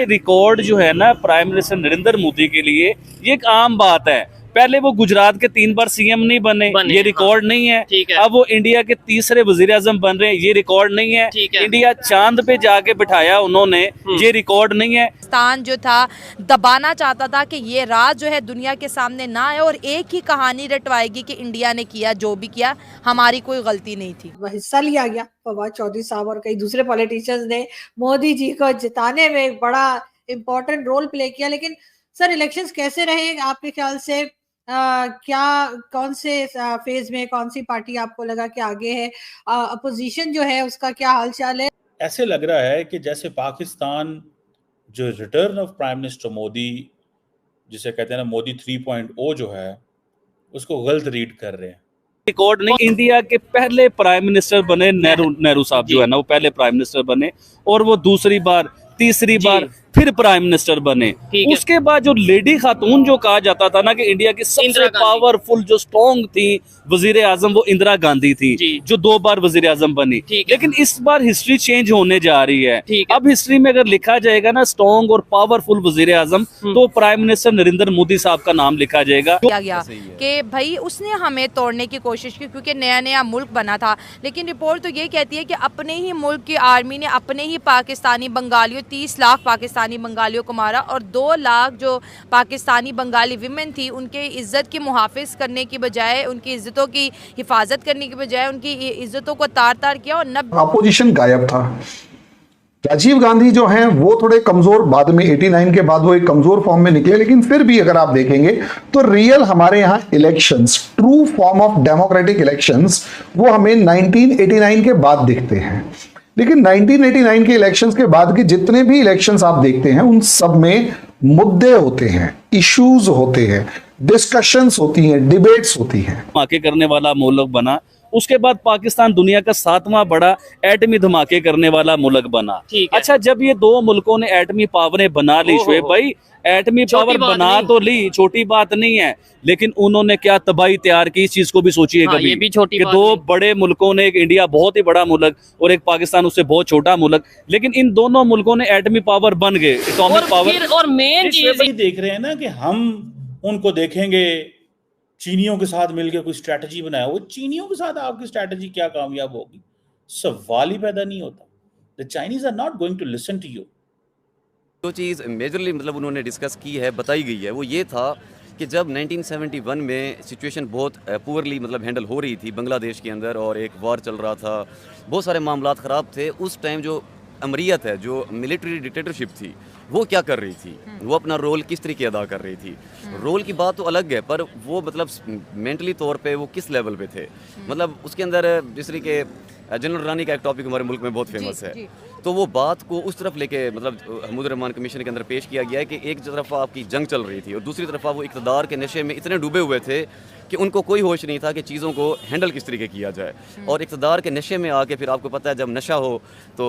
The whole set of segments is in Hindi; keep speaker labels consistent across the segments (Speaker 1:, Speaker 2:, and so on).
Speaker 1: ये रिकॉर्ड जो है ना प्राइम मिनिस्टर नरेंद्र मोदी के लिए ये एक आम बात है। पहले वो गुजरात के 3 बार सीएम नहीं बने, ये रिकॉर्ड नहीं है। अब वो इंडिया के तीसरे वजीर आजम बन रहे हैं, ये रिकॉर्ड नहीं है। इंडिया चांद पे जाके बिठाया उन्होंने, ये रिकॉर्ड नहीं है।
Speaker 2: पाकिस्तान जो था दबाना चाहता था कि ये राज जो है दुनिया के सामने ना आए और एक ही कहानी रटवाएगी कि इंडिया ने किया जो भी किया, हमारी कोई गलती नहीं थी।
Speaker 3: हिस्सा लिया गया फवाद चौधरी साहब और कई दूसरे पॉलिटिशियंस ने मोदी जी को जिताने में एक बड़ा इम्पोर्टेंट रोल प्ले किया। लेकिन सर इलेक्शंस कैसे रहे आपके ख्याल से? क्या कौन से फेज में कौन सी पार्टी आपको लगा कि आगे है? अपोजिशन जो है उसका क्या हाल चाल है?
Speaker 4: ऐसे लग रहा है कि जैसे पाकिस्तान जो return of prime minister Modi, जिसे कहते हैं ना मोदी 3.0 जो है, उसको गलत रीड कर रहे हैं।
Speaker 1: रिकॉर्ड नहीं, इंडिया के पहले प्राइम मिनिस्टर बने नेहरू साहब जो है ना, वो पहले प्राइम मिनिस्टर बने और वो दूसरी बार तीसरी बार फिर प्राइम मिनिस्टर बने। उसके बाद जो लेडी खातून जो कहा जाता था ना कि इंडिया की सबसे पावरफुल जो स्ट्रॉन्ग थी वजीर आजम, वो इंदिरा गांधी थी जो 2 बार वजीर आजम बनी। लेकिन इस बार हिस्ट्री चेंज होने जा रही है। अब हिस्ट्री में अगर लिखा जाएगा ना स्ट्रॉन्ग और पावरफुल वजीर आजम, तो प्राइम मिनिस्टर नरेंद्र मोदी साहब का नाम लिखा जाएगा।
Speaker 2: कि भाई उसने हमें तोड़ने की कोशिश की क्योंकि नया नया मुल्क बना था। लेकिन रिपोर्ट तो ये कहती है कि अपने ही मुल्क की आर्मी ने अपने ही पाकिस्तानी बंगालियों 30 लाख पाकिस्तानी बंगालियों को मारा और 2 लाख जो पाकिस्तानी बंगाली विमेन थी उनके इज्जत की मुहाफिज करने की बजाय, उनकी इज्जतों की हिफाजत करने की बजाय उनकी इज्जतों को तार तार किया। और
Speaker 5: अपोजिशन गायब था। राजीव गांधी जो हैं वो थोड़े कमजोर, बाद में 89 के बाद वो एक कमजोर फॉर्म में निकले, लेकिन फिर भी अगर आप देखेंगे तो रियल हमारे यहाँ elections, true form of democratic elections, वो हमें 1989 के बाद दिखते हैं। लेकिन 1989 के इलेक्शंस के बाद के जितने भी इलेक्शंस आप देखते हैं उन सब में मुद्दे होते हैं, इश्यूज होते हैं, डिस्कशंस होती हैं, डिबेट्स होती हैं।
Speaker 1: धमाके करने वाला मुल्क बना, उसके बाद पाकिस्तान दुनिया का 7वां बड़ा एटमी धमाके करने वाला मुल्क बना। अच्छा, जब ये 2 मुल्कों ने एटमी पावरें बना ली, शोएब भाई एटमी पावर बना तो ली, छोटी बात नहीं है, लेकिन उन्होंने क्या तबाही तैयार की, इस चीज को भी सोचिए कभी। ये भी छोटी कि 2 बड़े मुल्कों ने, एक इंडिया बहुत ही बड़ा मुल्क और एक पाकिस्तान उससे बहुत छोटा मुल्क, लेकिन इन दोनों मुल्कों ने एटमी पावर बन गए, एटॉमिक पावर।
Speaker 4: और मेन चीज देख रहे हैं ना कि हम उनको देखेंगे चीनियों के साथ मिलकर कोई स्ट्रैटेजी बनाया, वो चीनियों के साथ आपकी स्ट्रैटेजी क्या कामयाब होगी? सवाल ही पैदा नहीं होता। The Chinese are not going to listen to you.
Speaker 6: जो चीज़ मेजरली मतलब उन्होंने डिस्कस की है, बताई गई है, वो ये था कि जब 1971 में सिचुएशन बहुत पुअरली मतलब हैंडल हो रही थी बांग्लादेश के अंदर और एक वॉर चल रहा था, बहुत सारे मामलात ख़राब थे, उस टाइम जो अमरीयत है, जो मिलिट्री डिक्टेटरशिप थी, वो क्या कर रही थी, वो अपना रोल किस तरीके अदा कर रही थी। रोल की बात तो अलग है, पर वो मतलब मेंटली तौर पे वो किस लेवल पे थे। मतलब उसके अंदर जिस तरीके जनरल रानी का एक टॉपिक हमारे मुल्क में बहुत फेमस है, तो वो बात को उस तरफ लेके मतलब महमूद रहमान कमीशन के अंदर पेश किया गया है कि एक तरफ आपकी जंग चल रही थी और दूसरी तरफ वो इक़्तिदार के नशे में इतने डूबे हुए थे कि उनको कोई होश नहीं था कि चीज़ों को हैंडल किस तरीके किया जाए। और इक़्तिदार के नशे में आके फिर आपको पता है जब नशा हो तो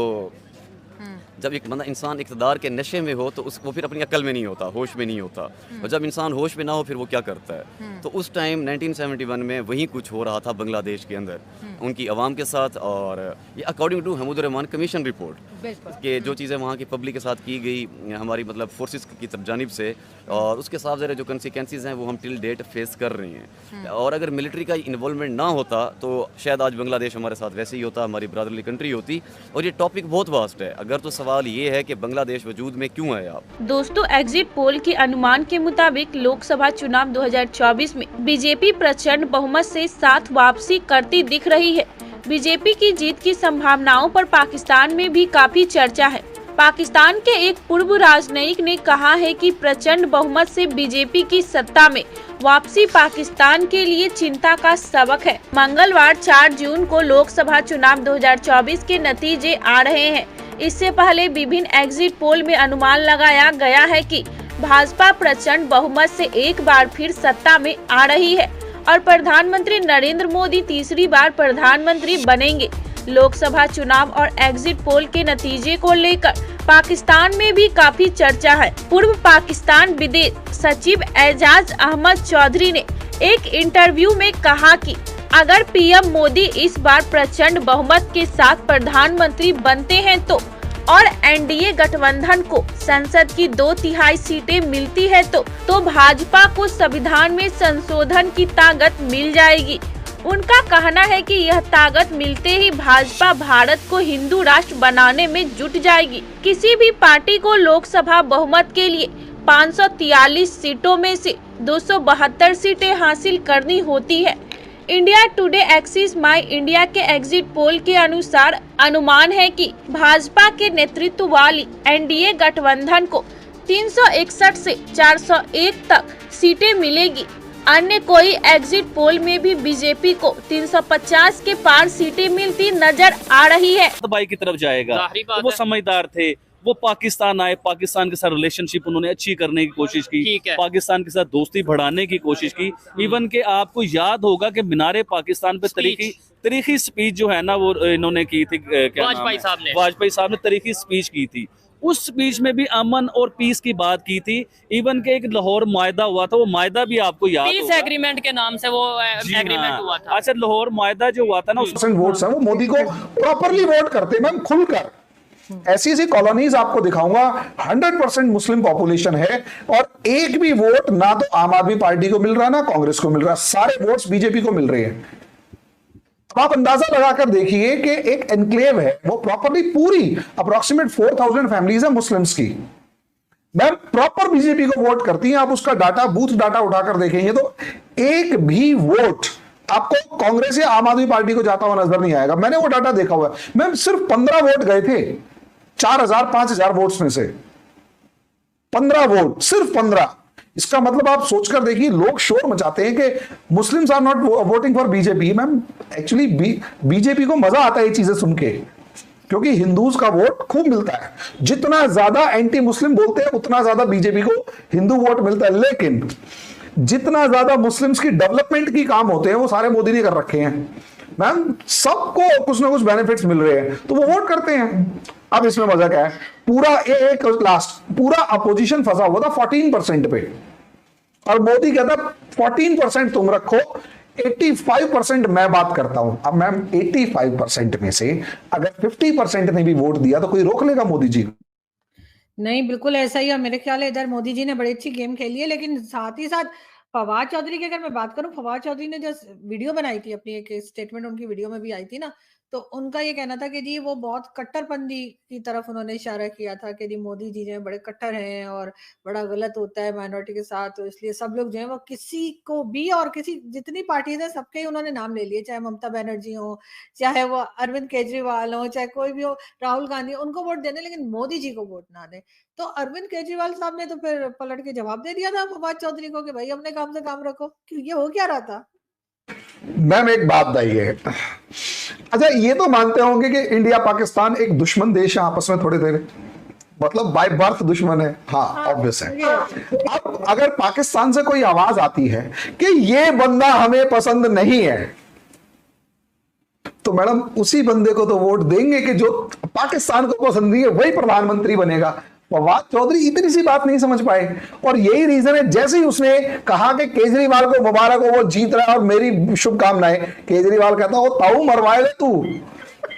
Speaker 6: जब एक बंदा इंसान इक़्तिदार के नशे में हो तो वो फिर अपनी अक्ल में नहीं होता, होश में नहीं होता, और जब इंसान होश में ना हो फिर वो क्या करता है। तो उस टाइम 1971 में वही कुछ हो रहा था बांग्लादेश के अंदर उनकी आवाम के साथ। और ये according to Mahmood Rahman commission report के जो चीज़ें वहाँ की पब्लिक के साथ की गई हमारी मतलब फोर्सेस की जानिब से, और उसके साथ ज़रा जो कंसिक्वेंसेस हैं वो हम टिल डेट फेस कर रहे हैं। और अगर मिलिट्री का इन्वॉल्वमेंट ना होता तो शायद आज बांग्लादेश हमारे साथ वैसे ही होता, हमारी ब्रदरली कंट्री होती। और ये टॉपिक बहुत वास्ट है। अगर तो सवाल ये है कि बांग्लादेश वजूद में क्यों आए आप।
Speaker 7: दोस्तों, एग्जिट पोल के अनुमान के मुताबिक लोकसभा चुनाव 2024 में बीजेपी प्रचंड बहुमत से साथ वापसी करती दिख रही है। बीजेपी की जीत की संभावनाओं पर पाकिस्तान में भी काफी चर्चा है। पाकिस्तान के एक पूर्व राजनयिक ने कहा है कि प्रचंड बहुमत से बीजेपी की सत्ता में वापसी पाकिस्तान के लिए चिंता का सबक है। मंगलवार 4 जून को लोकसभा चुनाव 2024 के नतीजे आ रहे हैं। इससे पहले विभिन्न एग्जिट पोल में अनुमान लगाया गया है कि भाजपा प्रचंड बहुमत से एक बार फिर सत्ता में आ रही है और प्रधानमंत्री नरेंद्र मोदी तीसरी बार प्रधानमंत्री बनेंगे। लोकसभा चुनाव और एग्जिट पोल के नतीजे को लेकर पाकिस्तान में भी काफी चर्चा है। पूर्व पाकिस्तान विदेश सचिव एजाज अहमद चौधरी ने एक इंटरव्यू में कहा कि अगर पीएम मोदी इस बार प्रचंड बहुमत के साथ प्रधानमंत्री बनते हैं तो और एनडीए गठबंधन को संसद की 2/3 सीटें मिलती है तो भाजपा को संविधान में संशोधन की ताकत मिल जाएगी। उनका कहना है कि यह ताकत मिलते ही भाजपा भारत को हिंदू राष्ट्र बनाने में जुट जाएगी। किसी भी पार्टी को लोकसभा बहुमत के लिए 543 सीटों में से 272 सीटें हासिल करनी होती है। इंडिया टुडे एक्सिस माई इंडिया के एग्जिट पोल के अनुसार अनुमान है कि भाजपा के नेतृत्व वाली एनडीए गठबंधन को 361 से 401 तक सीटें मिलेगी। अन्य कोई एग्जिट पोल में भी बीजेपी को 350 के पार सीटें मिलती नजर आ रही है।
Speaker 1: भाई की तरफ जाएगा तो वो समझदार थे, वो पाकिस्तान आए, पाकिस्तान के साथ रिलेशनशिप उन्होंने अच्छी करने की कोशिश की, पाकिस्तान के साथ दोस्ती बढ़ाने की कोशिश की। इवन के आपको याद होगा कि मीनारे पाकिस्तान पे तरीकी स्पीच जो है ना वो इन्होंने की थी, वाजपेयी साहब ने तरीकी स्पीच की थी। उस स्पीच में भी अमन और पीस की बात की थी। इवन के एक लाहौर मायदा हुआ था, वो मायदा भी आपको याद होगा,
Speaker 8: पीस एग्रीमेंट के नाम से वो एग्रीमेंट हुआ था।
Speaker 1: अच्छा, लाहौर मायदा जो हुआ था ना,
Speaker 5: वोट्स हैं वो मोदी को प्रॉपरली वोट करते मैम, खुलकर। ऐसी कॉलोनीज आपको दिखाऊंगा 100% मुस्लिम पॉपुलेशन है और एक भी वोट ना तो आम आदमी पार्टी को मिल रहा ना कांग्रेस को मिल रहा, सारे वोट्स बीजेपी को मिल रहे हैं। आप अंदाजा लगाकर देखिए कि एक एनक्लेव है वो प्रॉपरली पूरी अप्रोक्सीमेट 4000 फैमिलीज है मुस्लिम्स की, मैम प्रॉपर बीजेपी को वोट करती हैं। आप उसका डाटा, बूथ डाटा उठाकर देखेंगे तो एक भी वोट आपको कांग्रेस या आम आदमी पार्टी को जाता हुआ नजर नहीं आएगा। मैंने वो डाटा देखा हुआ है मैम, सिर्फ 15 वोट गए थे 4000-5000 वोट्स में से 15 वोट, सिर्फ 15। इसका मतलब आप सोचकर देखिए, लोग शोर मचाते हैं कि Muslims are not voting for BJP. Ma'am actually BJP को मजा आता है ये चीजें सुन के, क्योंकि हिंदूज का वोट खूब मिलता है। जितना ज्यादा एंटी मुस्लिम बोलते हैं उतना ज्यादा बीजेपी को हिंदू वोट मिलता है, लेकिन जितना ज्यादा मुस्लिम्स की डेवलपमेंट की काम होते हैं वो सारे मोदी ने कर रखे हैं। मैम सबको कुछ ना कुछ बेनिफिट्स मिल रहे हैं तो वो वोट करते हैं। अब इसमें मजा क्या है, पूरा अपोजिशन फंसा हुआ था 14% पे और मोदी कहता 14% तुम रखो, 85% मैं बात करता हूं। अब मैम 85% में से अगर 50% ने भी वोट दिया तो कोई रोक लेगा मोदी जी?
Speaker 3: नहीं, बिल्कुल ऐसा ही है। मेरे ख्याल है इधर मोदी जी ने बड़ी अच्छी गेम खेली है, लेकिन साथ ही साथ फवाद चौधरी की अगर मैं बात करूं, फवाद चौधरी ने जो वीडियो बनाई थी अपनी, एक स्टेटमेंट उनकी वीडियो में भी आई थी ना, तो उनका ये कहना था कि जी वो बहुत कट्टरपंथी की तरफ उन्होंने इशारा किया था कि जी मोदी जी जो है बड़े कट्टर हैं और बड़ा गलत होता है माइनॉरिटी के साथ, तो इसलिए सब लोग जो है वो किसी को भी और किसी जितनी पार्टीज है सबके ही उन्होंने नाम ले लिए, चाहे ममता बनर्जी हो, चाहे वो अरविंद केजरीवाल हो, चाहे कोई भी हो, राहुल गांधी, उनको वोट देने लेकिन मोदी जी को वोट ना दे। तो अरविंद केजरीवाल साहब ने तो फिर पलट के जवाब दे दिया था फवाद चौधरी को कि भाई अपने काम से काम रखो, क्यों ये हो क्या रहा था।
Speaker 5: मैम एक बात बताइए, अच्छा ये तो मानते होंगे कि इंडिया पाकिस्तान एक दुश्मन देश है, आपस में थोड़े देर मतलब बाय बर्थ दुश्मन है, हाँ ऑब्वियस है। अब अगर पाकिस्तान से कोई आवाज आती है कि ये बंदा हमें पसंद नहीं है, तो मैडम उसी बंदे को तो वोट देंगे कि जो पाकिस्तान को पसंद नहीं है वही प्रधानमंत्री बनेगा। फवाद चौधरी इतनी सी बात नहीं समझ पाए और यही रीजन है, जैसे ही उसने कहा कि केजरीवाल को मुबारक हो, वो जीत रहा है और मेरी शुभकामनाएं, केजरीवाल कहता हो ताऊ मरवाएगा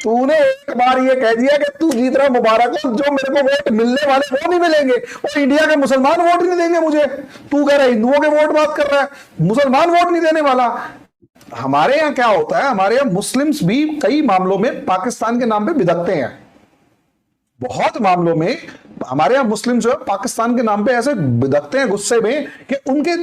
Speaker 5: तूने एक बार ये कह दिया कि तू जीत रहा, मुबारक हो, जो मेरे को वोट मिलने वाले वो नहीं मिलेंगे और इंडिया के मुसलमान वोट नहीं देंगे मुझे। तू कह रहा है हिंदुओं के वोट बात कर रहा है, मुसलमान वोट नहीं देने वाला। हमारे यहाँ क्या होता है, हमारे यहाँ मुस्लिम्स भी कई मामलों में पाकिस्तान के नाम पे बिदकते हैं, बहुत मामलों में हमारे यहाँ मुस्लिम जो है पाकिस्तान के नाम पे ऐसे बिदकते हैं गुस्से में कि उनके